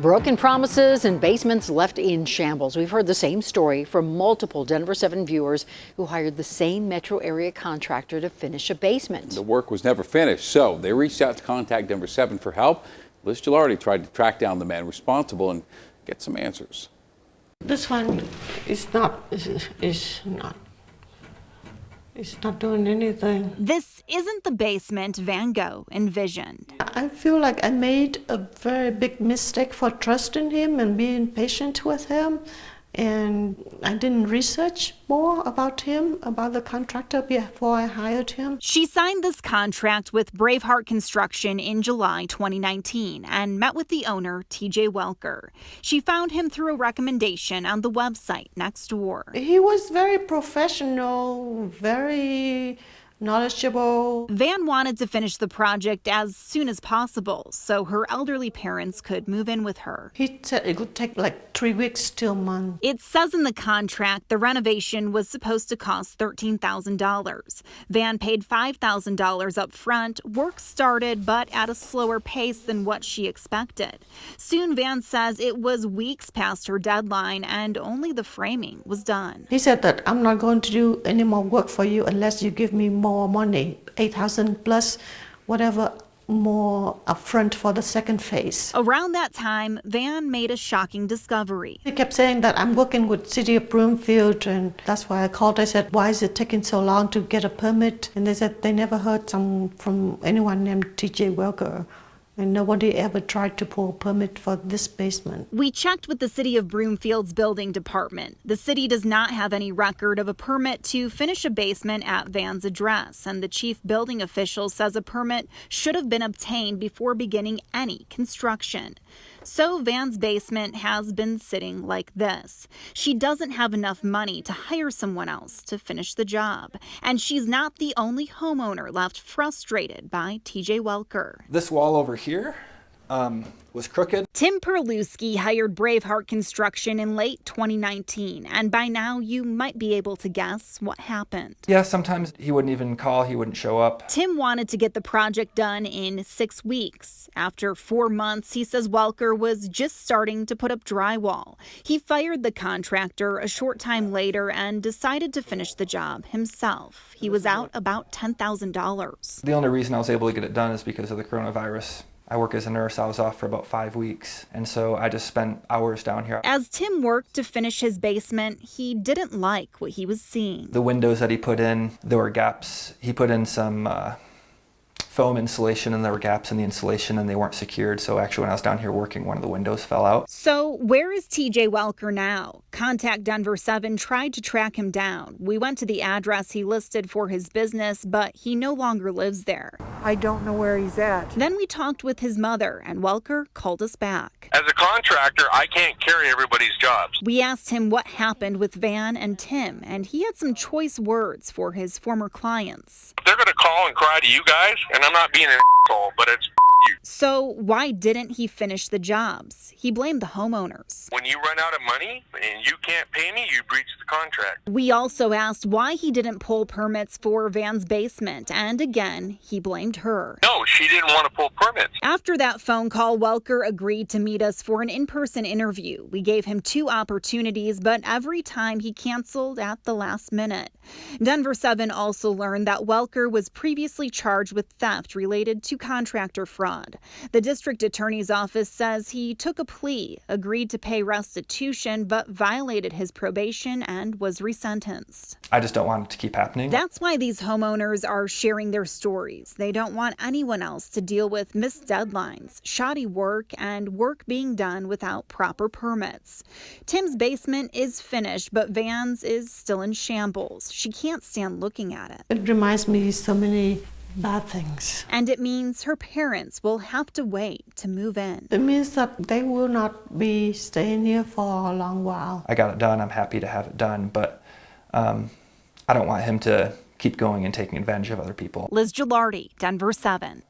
Broken promises and basements left in shambles. We've heard the same story from multiple Denver 7 viewers who hired the same metro area contractor to finish a basement. The work was never finished, so they reached out to contact Denver 7 for help. Liz Gelardi tried to track down the man responsible and get some answers. This one is not doing anything. This isn't the basement Van Gogh envisioned. I feel like I made a very big mistake for trusting him and being patient with him. And I didn't research more about him, about the contractor, before I hired him. She signed this contract with Braveheart Construction in July 2019 and met with the owner, TJ Welker. She found him through a recommendation on the website Nextdoor. He was very professional, very knowledgeable. Van wanted to finish the project as soon as possible so her elderly parents could move in with her. He said it would take like 3 weeks to a month. It says in the contract the renovation was supposed to cost $13,000. Van paid $5,000 up front. Work started, but at a slower pace than what she expected. Soon, Van says it was weeks past her deadline and only the framing was done. He said that I'm not going to do any more work for you unless you give me more money, $8,000 plus whatever more upfront for the second phase. Around that time, Van made a shocking discovery. He kept saying that I'm working with City of Broomfield, and that's why I called. I said, why is it taking so long to get a permit? And they said they never heard from anyone named TJ Welker. And nobody ever tried to pull a permit for this basement. We checked with the City of Broomfield's building department. The city does not have any record of a permit to finish a basement at Van's address, and the chief building official says a permit should have been obtained before beginning any construction. So Van's basement has been sitting like this. She doesn't have enough money to hire someone else to finish the job. And she's not the only homeowner left frustrated by TJ Welker. This wall over here was crooked. Tim Perlewski hired Braveheart Construction in late 2019, and by now you might be able to guess what happened. Yeah, sometimes he wouldn't even call, he wouldn't show up. Tim wanted to get the project done in 6 weeks. After 4 months, he says Welker was just starting to put up drywall. He fired the contractor a short time later and decided to finish the job himself. He was out about $10,000. The only reason I was able to get it done is because of the coronavirus. I work as a nurse. I was off for about 5 weeks, and so I just spent hours down here. As Tim worked to finish his basement, he didn't like what he was seeing. The windows that he put in, there were gaps. He put in some foam insulation, and there were gaps in the insulation, and they weren't secured. So actually, when I was down here working, one of the windows fell out. So where is TJ Welker now? Contact Denver 7 tried to track him down. We went to the address he listed for his business, but he no longer lives there. I don't know where he's at. Then we talked with his mother, and Welker called us back. As a contractor, I can't carry everybody's jobs. We asked him what happened with Van and Tim, and he had some choice words for his former clients. They're going to call and cry to you guys, and I'm not being an asshole, but it's you. So why didn't he finish the jobs? He blamed the homeowners. When you run out of money and you can't pay me, you breach the contract. We also asked why he didn't pull permits for Van's basement, and again, he blamed her. No, she didn't want to pull permits. After that phone call, Welker agreed to meet us for an in-person interview. We gave him 2 opportunities, but every time he canceled at the last minute. Denver 7 also learned that Welker was previously charged with theft related to contractor fraud. The district attorney's office says he took a plea, agreed to pay restitution, but violated his probation and was resentenced. I just don't want it to keep happening. That's why these homeowners are sharing their stories. They don't want anyone else to deal with missed deadlines, shoddy work, and work being done without proper permits. Tim's basement is finished, but Van's is still in shambles. She can't stand looking at it. It reminds me so many bad things. And it means her parents will have to wait to move in. It means that they will not be staying here for a long while. I got it done. I'm happy to have it done, but I don't want him to keep going and taking advantage of other people. Liz Gelardi, Denver 7.